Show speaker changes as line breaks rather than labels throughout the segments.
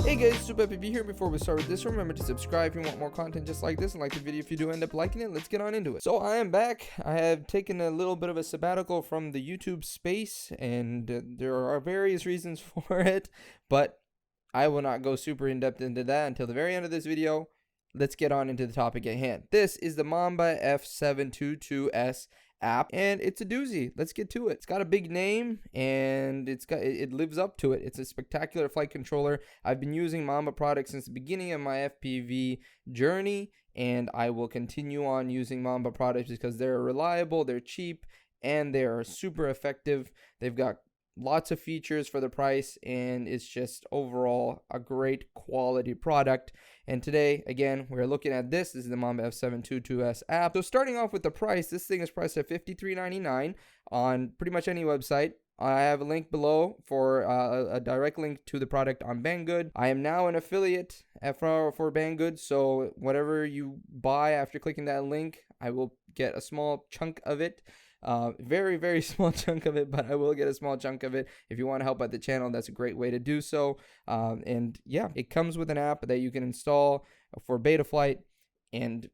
Hey guys, Super PB here. Before we start with this, remember to subscribe if you want more content just like this, and like the video if you do end up liking it. Let's get on into it. So I am back. I have taken a little bit of a sabbatical from the YouTube space, and there are various reasons for it, but I will not go super in depth into that until the very end of this video. Let's get on into the topic at hand. This is the Mamba F722 app, and it's a doozy. Let's get to it. It's got a big name, and it lives up to it. It's a spectacular flight controller. I've been using Mamba products since the beginning of my FPV journey, and I will continue on using Mamba products because they're reliable, they're cheap, and they are super effective. They've got lots of features for the price, and it's just overall a great quality product. And today, again, we're looking at this. This is the Mamba F722 app. So starting off with the price, this thing is priced at $53.99 on pretty much any website. I have a link below for a direct link to the product on Banggood. I am now an affiliate for Banggood, so whatever you buy after clicking that link, I will get a small chunk of it. Very, very small chunk of it, but I will get a small chunk of it. If you want to help out the channel, that's a great way to do so. And yeah, it comes with an app that you can install for beta flight, and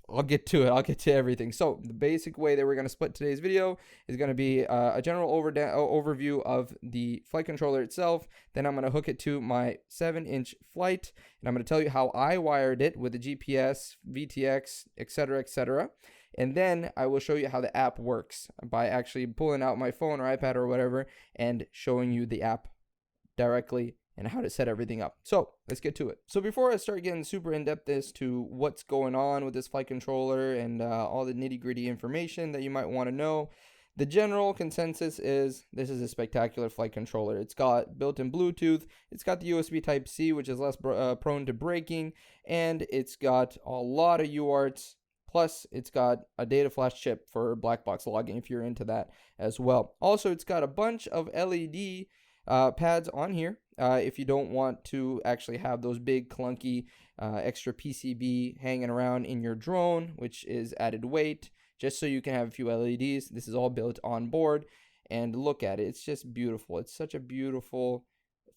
I'll get to it. I'll get to everything. So the basic way that we're going to split today's video is going to be a general overview of the flight controller itself. Then I'm going to hook it to my 7-inch flight, and I'm going to tell you how I wired it with the GPS, VTX, etc., etc. And then I will show you how the app works by actually pulling out my phone or iPad or whatever and showing you the app directly and how to set everything up. So let's get to it. So before I start getting super in-depth as to what's going on with this flight controller and all the nitty-gritty information that you might want to know, the general consensus is this is a spectacular flight controller. It's got built-in Bluetooth, it's got the USB Type-C, which is less prone to breaking, and it's got a lot of UARTs. Plus, it's got a data flash chip for black box logging if you're into that as well. Also, it's got a bunch of LED pads on here if you don't want to actually have those big clunky extra PCB hanging around in your drone, which is added weight, just so you can have a few LEDs. This is all built on board, and look at it. It's just beautiful. It's such a beautiful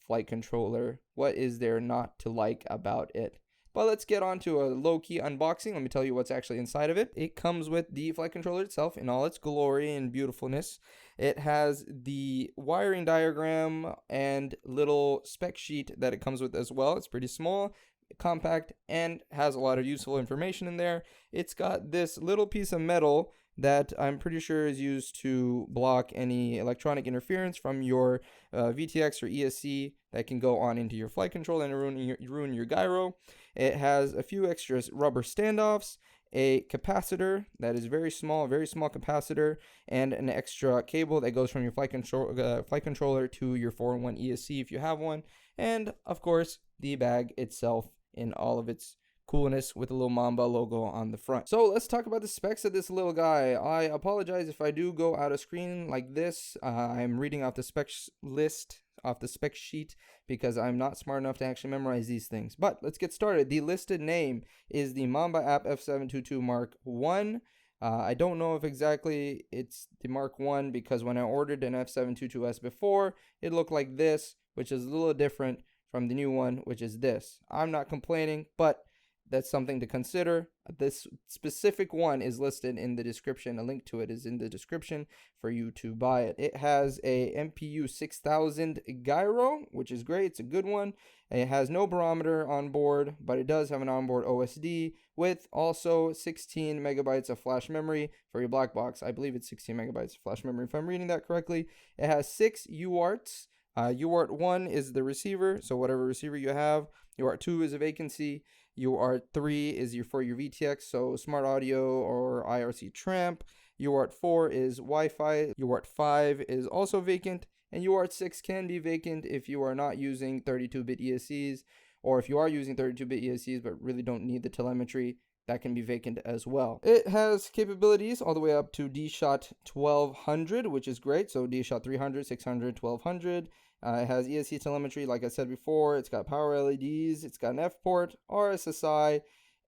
flight controller. What is there not to like about it? But let's get on to a low-key unboxing. Let me tell you what's actually inside of it. It comes with the flight controller itself in all its glory and beautifulness. It has the wiring diagram and little spec sheet that it comes with as well. It's pretty small, compact, and has a lot of useful information in there. It's got this little piece of metal that I'm pretty sure is used to block any electronic interference from your VTX or ESC that can go on into your flight control and ruin your gyro. It has a few extra rubber standoffs, a capacitor that is very small capacitor, and an extra cable that goes from your flight controller to your 4-in-1 ESC if you have one, and of course the bag itself in all of its coolness with a little Mamba logo on the front. So let's talk about the specs of this little guy. I apologize if I do go out of screen like this. I'm reading off the specs list off the spec sheet because I'm not smart enough to actually memorize these things. But let's get started. The listed name is the Mamba App F722 Mark 1. I don't know if exactly it's the Mark 1 because when I ordered an F722S before, it looked like this, which is a little different from the new one, which is this. I'm not complaining, but that's something to consider. This specific one is listed in the description. A link to it is in the description for you to buy it. It has a MPU 6000 gyro, which is great. It's a good one. It has no barometer on board, but it does have an onboard OSD with also 16 megabytes of flash memory for your black box. I believe it's 16 megabytes of flash memory if I'm reading that correctly. It has 6 UARTs. UART 1 is the receiver, so whatever receiver you have. UART 2 is a vacancy. UART 3 is for your VTX, so smart audio or IRC tramp. UART 4 is Wi-Fi. UART 5 is also vacant, and UART 6 can be vacant if you are not using 32-bit ESCs, or if you are using 32-bit ESCs but really don't need the telemetry. That can be vacant as well. It has capabilities all the way up to D-Shot 1200, which is great. So D-Shot 300, 600, 1200. It has ESC telemetry, like I said before. It's got power LEDs. It's got an F port, RSSI,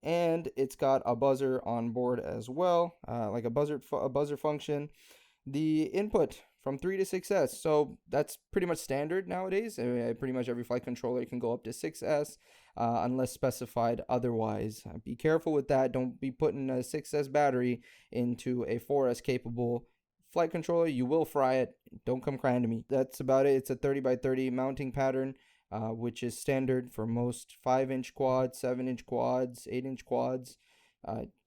and it's got a buzzer on board as well, like a buzzer function. The input from 3 to 6S. So that's pretty much standard nowadays. Pretty much every flight controller can go up to 6S unless specified otherwise. Be careful with that. Don't be putting a 6S battery into a 4S capable flight controller. You will fry it. Don't come crying to me. That's about it. It's a 30 by 30 mounting pattern, which is standard for most 5-inch quads, 7-inch quads, 8-inch quads.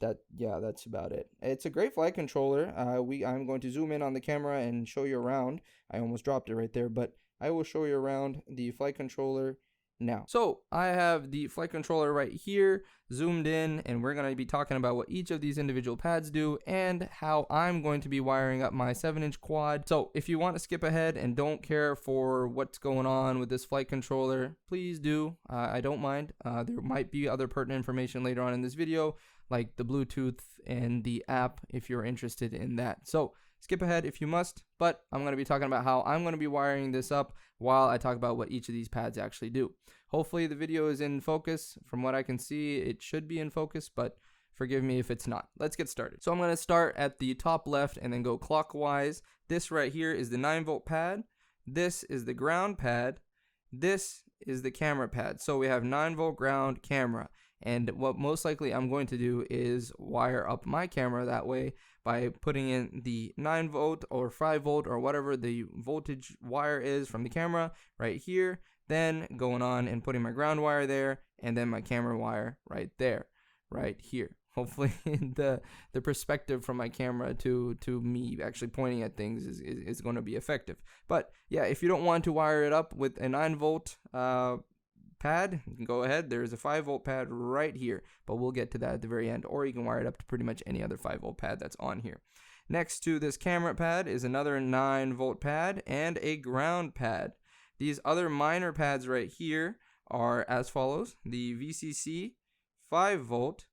That's about it. It's a great flight controller. I'm going to zoom in on the camera and show you around. I almost dropped it right there, but I will show you around the flight controller now. So I have the flight controller right here zoomed in, and we're going to be talking about what each of these individual pads do and how I'm going to be wiring up my 7-inch quad. So if you want to skip ahead and don't care for what's going on with this flight controller, please do. I don't mind. There might be other pertinent information later on in this video, like the Bluetooth and the app, if you're interested in that. So skip ahead if you must, but I'm going to be talking about how I'm going to be wiring this up while I talk about what each of these pads actually do. Hopefully the video is in focus. From what I can see, it should be in focus, but forgive me if it's not. Let's get started. So I'm going to start at the top left and then go clockwise. This right here is the 9-volt pad. This is the ground pad. This is the camera pad. So we have 9-volt ground camera. And what most likely I'm going to do is wire up my camera that way by putting in the 9-volt or 5-volt or whatever the voltage wire is from the camera right here, then going on and putting my ground wire there, and then my camera wire right there, right here. Hopefully the perspective from my camera to me actually pointing at things is going to be effective. But yeah, if you don't want to wire it up with a 9-volt pad, you can go ahead. There's a 5-volt pad right here, but we'll get to that at the very end. Or you can wire it up to pretty much any other 5-volt pad that's on here. Next to this camera pad is another 9-volt pad and a ground pad. These other minor pads right here are as follows: the VCC 5-volt,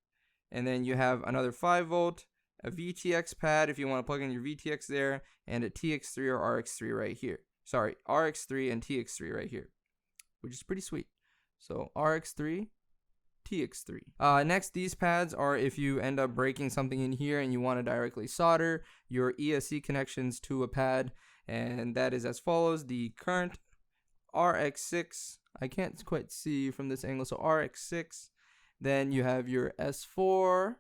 and then you have another 5-volt, a VTX pad if you want to plug in your VTX there, and a TX3 or RX3 right here. Sorry, RX3 and TX3 right here, which is pretty sweet. So RX3, TX3. Next, these pads are if you end up breaking something in here and you want to directly solder your ESC connections to a pad, and that is as follows: the current RX6, I can't quite see from this angle, so RX6, then you have your S4,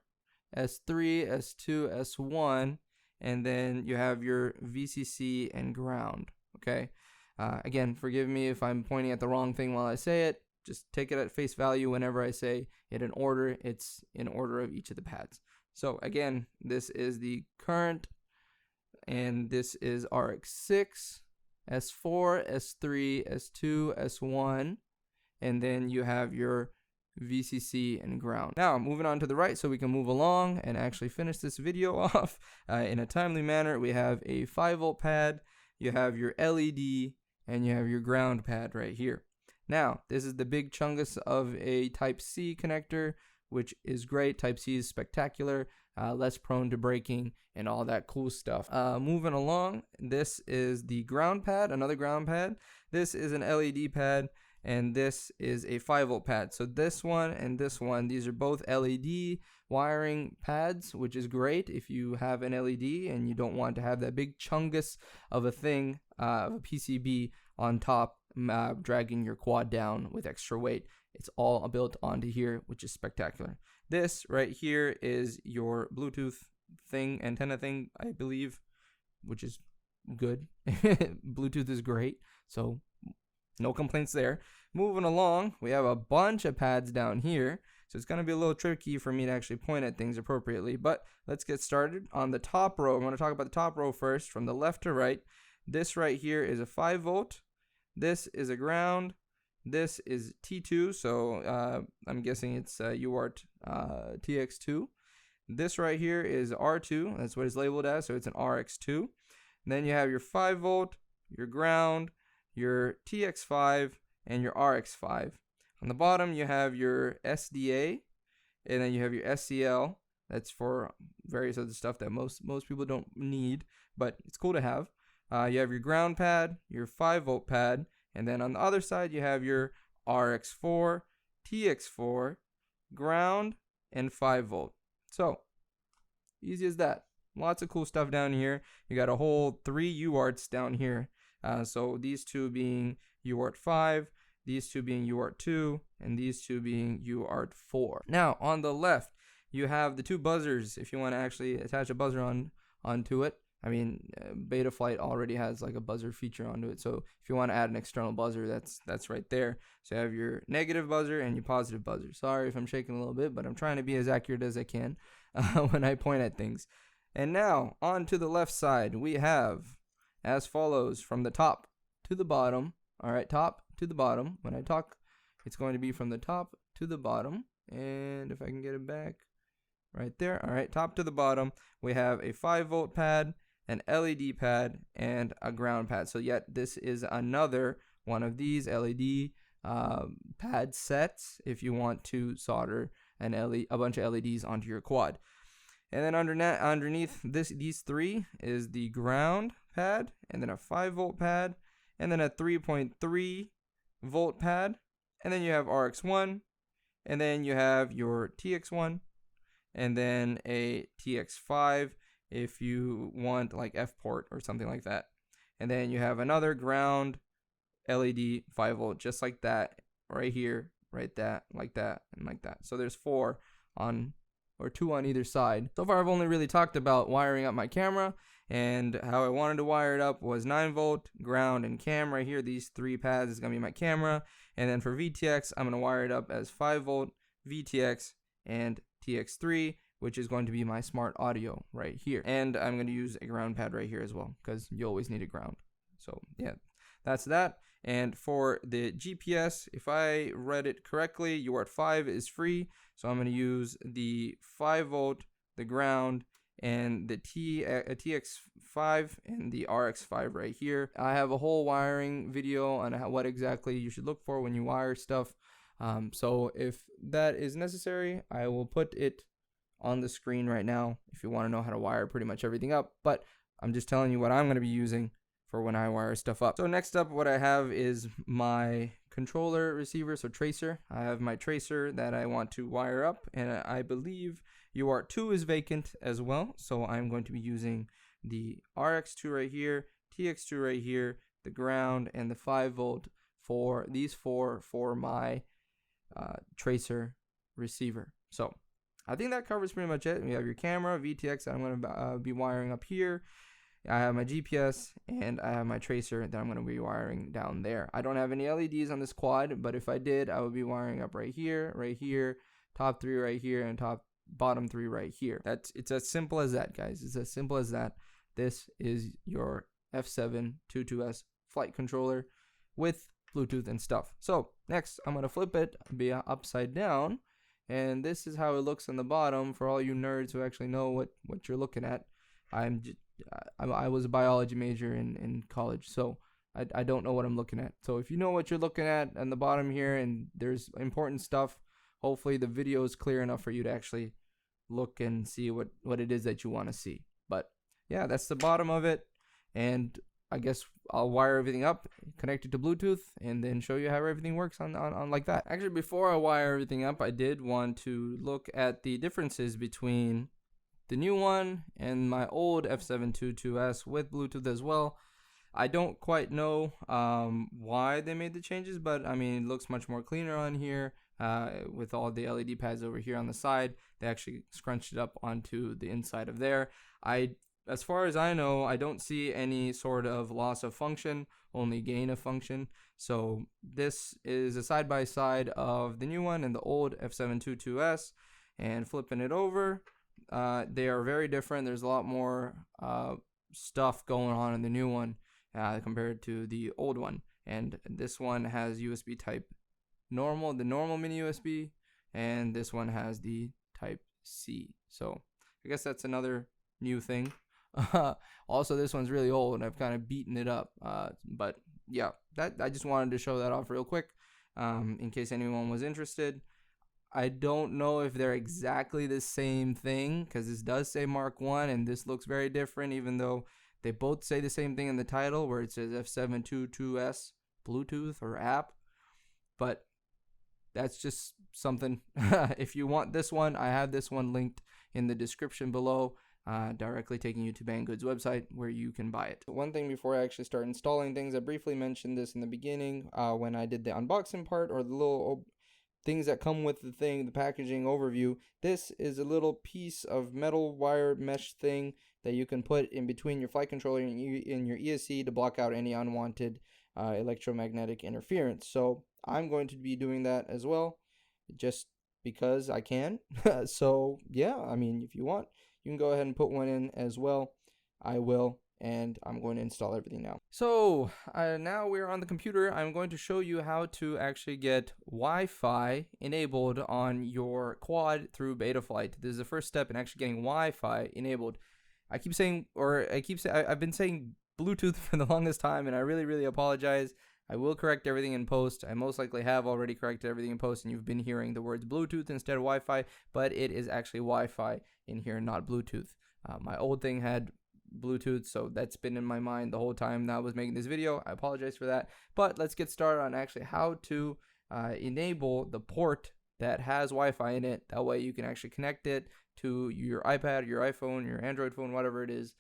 S3, S2, S1, and then you have your VCC and ground, okay? Again, forgive me if I'm pointing at the wrong thing while I say it. Just take it at face value. Whenever I say it in order, it's in order of each of the pads. So again, this is the current, and this is RX6, S4, S3, S2, S1, and then you have your VCC and ground. Now moving on to the right so we can move along and actually finish this video off in a timely manner. We have a 5-volt pad, you have your LED, and you have your ground pad right here. Now this is the big chungus of a Type C connector, which is great. Type C is spectacular, less prone to breaking and all that cool stuff. Moving along, this is the ground pad, another ground pad. This is an LED pad, and this is a 5-volt pad. So this one and this one, these are both LED wiring pads, which is great if you have an LED and you don't want to have that big chungus of a thing, of a PCB on top, dragging your quad down with extra weight. It's all built onto here, which is spectacular. This right here is your Bluetooth thing, antenna thing, I believe, which is good. Bluetooth is great, so no complaints there. Moving along, we have a bunch of pads down here, so it's going to be a little tricky for me to actually point at things appropriately, but let's get started. On the top row, I'm going to talk about the top row first, from the left to right. This right here is a 5-volt. This is a ground. This is T2, so I'm guessing it's UART TX2. This right here is R2. That's what it's labeled as, so it's an RX2. And then you have your 5-volt, your ground, your TX5, and your RX5. On the bottom, you have your SDA, and then you have your SCL. That's for various other stuff that most people don't need, but it's cool to have. You have your ground pad, your 5-volt pad, and then on the other side, you have your RX4, TX4, ground, and 5-volt. So, easy as that. lots of cool stuff down here. You got a whole 3 UARTs down here. So these two being UART 5, these two being UART 2, and these two being UART 4. Now on the left, you have the 2 buzzers if you want to actually attach a buzzer onto it. I mean, Betaflight already has like a buzzer feature onto it, so if you want to add an external buzzer, that's right there. So you have your negative buzzer and your positive buzzer. Sorry if I'm shaking a little bit, but I'm trying to be as accurate as I can when I point at things. And now on to the left side, we have as follows from the top to the bottom. All right, top to the bottom. When I talk, it's going to be from the top to the bottom. And if I can get it back right there. All right, top to the bottom, we have a 5-volt pad, an LED pad, and a ground pad. So yet this is another one of these LED pad sets if you want to solder a bunch of LEDs onto your quad. And then underneath these 3 is the ground pad, and then a 5-volt pad, and then a 3.3 volt pad, and then you have RX1, and then you have your TX1, and then a TX5 if you want like F port or something like that. And then you have another ground LED 5-volt just like that right here, right that, like that, and like that. So there's 4 on, or 2 on either side. So far I've only really talked about wiring up my camera, and how I wanted to wire it up was 9-volt, ground, and cam right here. These 3 pads is going to be my camera. And then for VTX, I'm going to wire it up as 5-volt, VTX, and TX3, which is going to be my smart audio right here. And I'm going to use a ground pad right here as well, because you always need a ground. So yeah, that's that. And for the GPS, if I read it correctly, UART 5 is free. So I'm going to use the 5-volt, the ground, and the TX5 and the RX5 right here. I have a whole wiring video on what exactly you should look for when you wire stuff. So if that is necessary, I will put it on the screen right now if you want to know how to wire pretty much everything up. But I'm just telling you what I'm going to be using for when I wire stuff up. So next up, what I have is my controller receiver, so tracer. I have my tracer that I want to wire up, and I believe UART 2 is vacant as well. So I'm going to be using the RX2 right here, TX2 right here, the ground, and the 5-volt for these 4 for my tracer receiver. So I think that covers pretty much it. We have your camera, VTX that I'm going to be wiring up here. I have my GPS, and I have my tracer that I'm going to be wiring down there. I don't have any LEDs on this quad, but if I did, I would be wiring up right here, top 3 right here, and bottom 3 right here. It's as simple as that, guys. It's as simple as that. This is your F722S flight controller with Bluetooth and stuff. So next, I'm going to flip it, be upside down, and this is how it looks on the bottom for all you nerds who actually know what you're looking at. I was a biology major in college, so I don't know what I'm looking at. So if you know what you're looking at on the bottom here and there's important stuff, hopefully the video is clear enough for you to actually look and see what it is that you want to see. But yeah, that's the bottom of it, and I guess I'll wire everything up, connect it to Bluetooth, and then show you how everything works on like that. Actually, before I wire everything up, I did want to look at the differences between the new one and my old F722S with Bluetooth as well. I don't quite know why they made the changes, but I mean, it looks much more cleaner on here with all the LED pads over here on the side. They actually scrunched it up onto the inside of there. As far as I know, I don't see any sort of loss of function, only gain of function. So this is a side-by-side of the new one and the old F722S, and flipping it over, they are very different. There's a lot more stuff going on in the new one compared to the old one. And this one has USB type the normal mini USB, and this one has the type C. So I guess that's another new thing. Also, this one's really old and I've kind of beaten it up. But yeah, I just wanted to show that off real quick in case anyone was interested. I don't know if they're exactly the same thing, because this does say Mark 1 and this looks very different, even though they both say the same thing in the title where it says F722S Bluetooth or app. But that's just something. If you want this one, I have this one linked in the description below. directly taking you to Banggood's website where you can buy it. One thing before I actually start installing things, I briefly mentioned this in the beginning when I did the unboxing part, or the little things that come with the thing, the packaging overview. This is a little piece of metal wire mesh thing that you can put in between your flight controller and your ESC to block out any unwanted electromagnetic interference. So I'm going to be doing that as well, just because I can. So yeah, I mean, if you want, you can go ahead and put one in as well. I will, and I'm going to install everything now. So now we're on the computer. I'm going to show you how to actually get Wi-Fi enabled on your quad through Betaflight. This is the first step in actually getting Wi-Fi enabled. I've been saying Bluetooth for the longest time, and I really apologize. I will correct everything in post. I most likely have already corrected everything in post, and you've been hearing the words Bluetooth instead of Wi-Fi, but it is actually Wi-Fi in here, not Bluetooth. My old thing had Bluetooth, so that's been in my mind the whole time that I was making this video. I apologize for that, but let's get started on actually how to enable the port that has Wi-Fi in it. That way you can actually connect it to your iPad, your iPhone, your Android phone, whatever it is,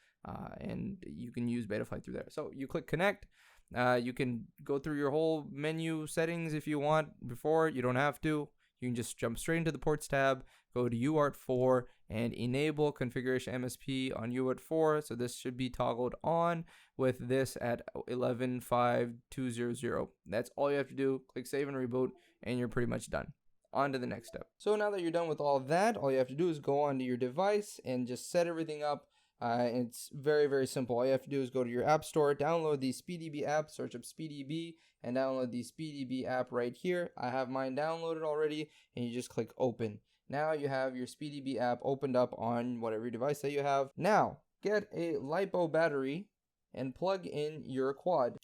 and you can use Betaflight through there. So you click connect. You can go through your whole menu settings if you want before. You don't have to. You can just jump straight into the ports tab, go to UART4, and enable configuration MSP on UART4. So this should be toggled on with this at 115200. That's all you have to do. Click save and reboot, and you're pretty much done. On to the next step. So now that you're done with all that, all you have to do is go onto your device and just set everything up. It's very simple. All you have to do is go to your app store, download the SpeedyB app, search up SpeedyB, and download the SpeedyB app right here. I have mine downloaded already, and you just click open. Now you have your SpeedyB app opened up on whatever device that you have. Now get a LiPo battery and plug in your quad.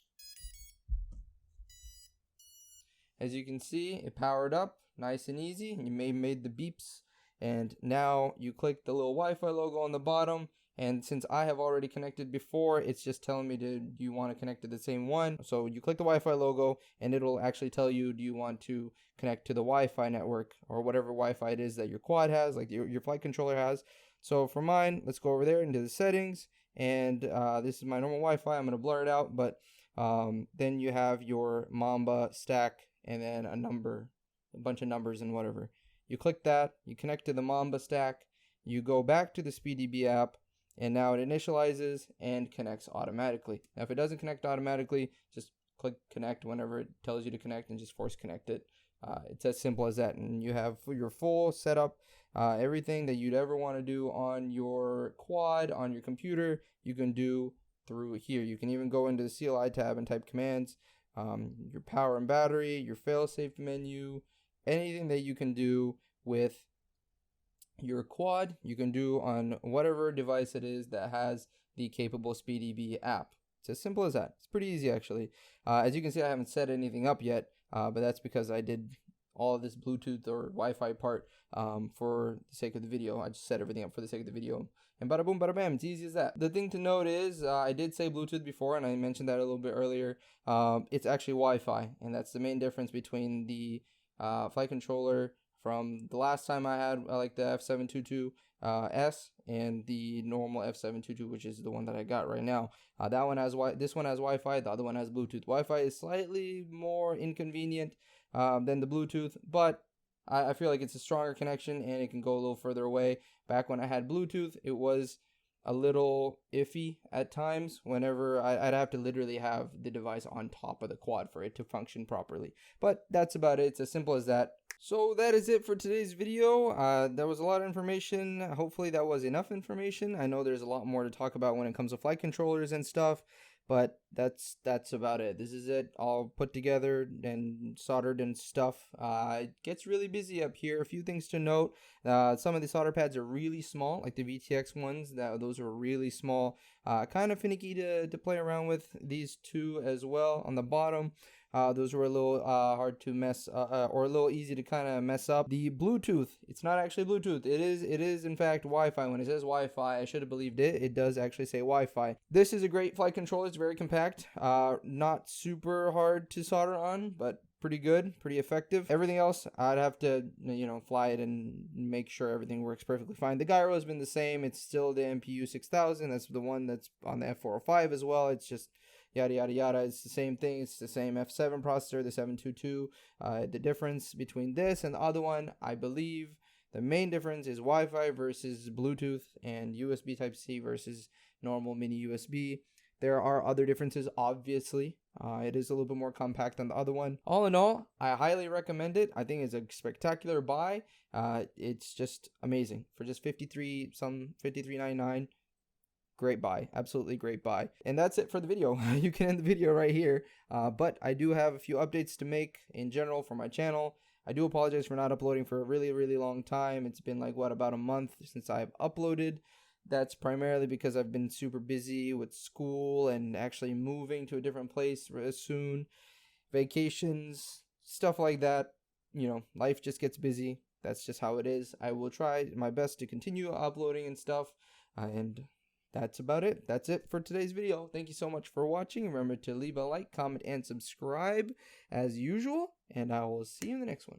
As you can see, it powered up nice and easy. You may have made the beeps, and now you click the little Wi-Fi logo on the bottom. And since I have already connected before, it's just telling me, do you want to connect to the same one? So you click the Wi-Fi logo, and it'll actually tell you, do you want to connect to the Wi-Fi network or whatever Wi-Fi it is that your quad has, like your flight controller has. So for mine, let's go over there into the settings, and this is my normal Wi-Fi. I'm going to blur it out, but then you have your Mamba stack, and then a bunch of numbers and whatever. You click that, you connect to the Mamba stack, you go back to the SpeedyB app, and now it initializes and connects automatically. Now if it doesn't connect automatically, just click connect whenever it tells you to connect and just force connect it. It's as simple as that, and you have your full setup. Everything that you'd ever want to do on your quad, on your computer, you can do through here. You can even go into the CLI tab and type commands, your power and battery, your failsafe menu, anything that you can do with your quad, you can do on whatever device it is that has the capable SpeedyB app. It's as simple as that. It's pretty easy, actually. As you can see, I haven't set anything up yet, but that's because I did all of this Bluetooth or Wi-Fi part for the sake of the video. I just set everything up for the sake of the video. And bada boom, bada bam, it's easy as that. The thing to note is, I did say Bluetooth before, and I mentioned that a little bit earlier. It's actually Wi-Fi, and that's the main difference between the flight controller from the last time I had, like the F722 S, and the normal F722, which is the one that I got right now. That one has this one has Wi-Fi. The other one has Bluetooth. Wi-Fi is slightly more inconvenient than the Bluetooth, but I feel like it's a stronger connection and it can go a little further away. Back when I had Bluetooth, it was a little iffy at times. Whenever I'd have to literally have the device on top of the quad for it to function properly. But that's about it. It's as simple as that. So that is it for today's video. There was a lot of information. Hopefully that was enough information. I know there's a lot more to talk about when it comes to flight controllers and stuff, but that's about it. This is it all put together and soldered and stuff. It gets really busy up here. A few things to note. Some of the solder pads are really small, like the VTX ones. Those are really small. Kind of finicky to play around with. These two as well on the bottom. Those were a little hard to mess or a little easy to kind of mess up. The Bluetooth, it's not actually Bluetooth. It is in fact Wi-Fi. When it says Wi-Fi, I should have believed it. It does actually say Wi-Fi. This is a great flight controller. It's very compact. Not super hard to solder on, but pretty good, pretty effective. Everything else, I'd have to, fly it and make sure everything works perfectly fine. The gyro has been the same. It's still the MPU 6000. That's the one that's on the F405 as well. It's just yada yada yada. It's the same thing. It's the same F7 processor, the 722. The difference between this and the other one, I believe the main difference is Wi-Fi versus Bluetooth and USB Type-C versus normal mini USB. There are other differences, obviously. It is a little bit more compact than the other one. All in all, I highly recommend it. I think it's a spectacular buy. It's just amazing. For just $53.99. Great buy. Absolutely great buy. And that's it for the video. You can end the video right here. But I do have a few updates to make in general for my channel. I do apologize for not uploading for a really, really long time. It's been like, about a month since I've uploaded. That's primarily because I've been super busy with school and actually moving to a different place soon. Vacations, stuff like that. Life just gets busy. That's just how it is. I will try my best to continue uploading and stuff. And that's about it. That's it for today's video. Thank you so much for watching. Remember to leave a like, comment, and subscribe as usual. And I will see you in the next one.